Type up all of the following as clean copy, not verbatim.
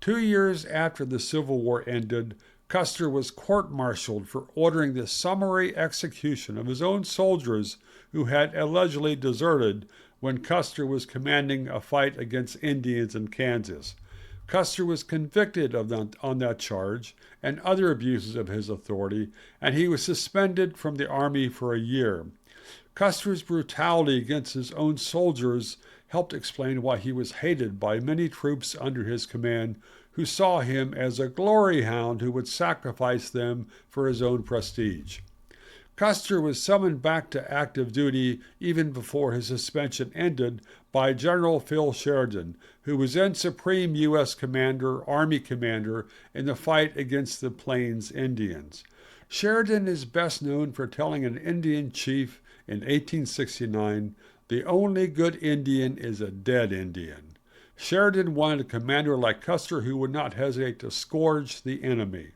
2 years after the Civil War ended, Custer was court-martialed for ordering the summary execution of his own soldiers who had allegedly deserted when Custer was commanding a fight against Indians in Kansas. Custer was convicted on that charge and other abuses of his authority, and he was suspended from the Army for a year. Custer's brutality against his own soldiers helped explain why he was hated by many troops under his command who saw him as a glory hound who would sacrifice them for his own prestige. Custer was summoned back to active duty even before his suspension ended by General Phil Sheridan, who was then Supreme U.S. Army Commander in the fight against the Plains Indians. Sheridan is best known for telling an Indian chief in 1869, "The only good Indian is a dead Indian." Sheridan wanted a commander like Custer who would not hesitate to scourge the enemy.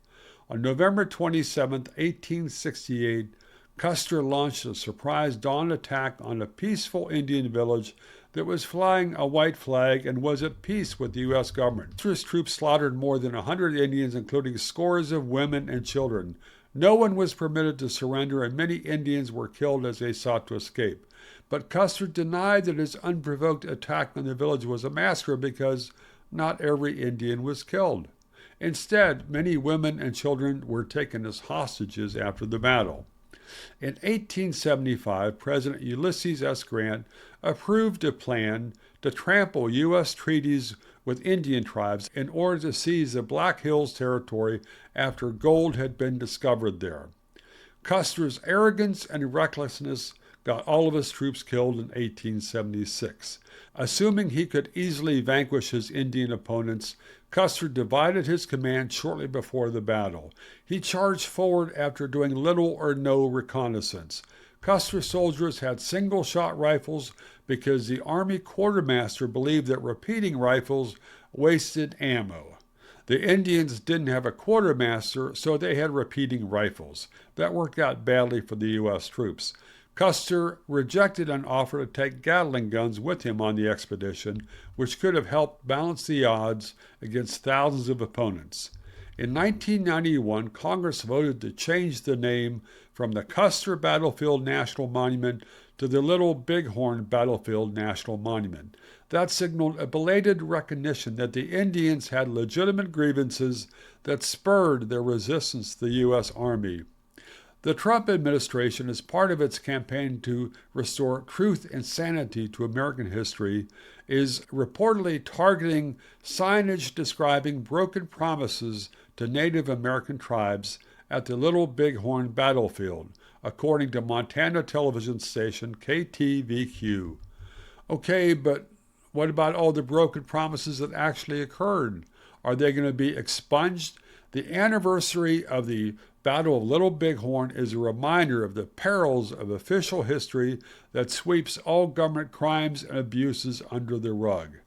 On November 27, 1868, Custer launched a surprise dawn attack on a peaceful Indian village that was flying a white flag and was at peace with the U.S. government. Custer's troops slaughtered more than 100 Indians, including scores of women and children. No one was permitted to surrender, and many Indians were killed as they sought to escape. But Custer denied that his unprovoked attack on the village was a massacre because not every Indian was killed. Instead, many women and children were taken as hostages after the battle. In 1875, President Ulysses S. Grant approved a plan to trample U.S. treaties with Indian tribes in order to seize the Black Hills Territory after gold had been discovered there. Custer's arrogance and recklessness got all of his troops killed in 1876. Assuming he could easily vanquish his Indian opponents, Custer divided his command shortly before the battle. He charged forward after doing little or no reconnaissance. Custer's soldiers had single-shot rifles because the Army quartermaster believed that repeating rifles wasted ammo. The Indians didn't have a quartermaster, so they had repeating rifles. That worked out badly for the U.S. troops. Custer rejected an offer to take Gatling guns with him on the expedition, which could have helped balance the odds against thousands of opponents. In 1991, Congress voted to change the name from the Custer Battlefield National Monument to the Little Bighorn Battlefield National Monument. That signaled a belated recognition that the Indians had legitimate grievances that spurred their resistance to the U.S. Army. The Trump administration, as part of its campaign to restore truth and sanity to American history, is reportedly targeting signage describing broken promises to Native American tribes at the Little Bighorn Battlefield, according to Montana television station KTVQ. Okay, but what about all the broken promises that actually occurred? Are they going to be expunged? The anniversary of the Battle of Little Bighorn is a reminder of the perils of official history that sweeps all government crimes and abuses under the rug.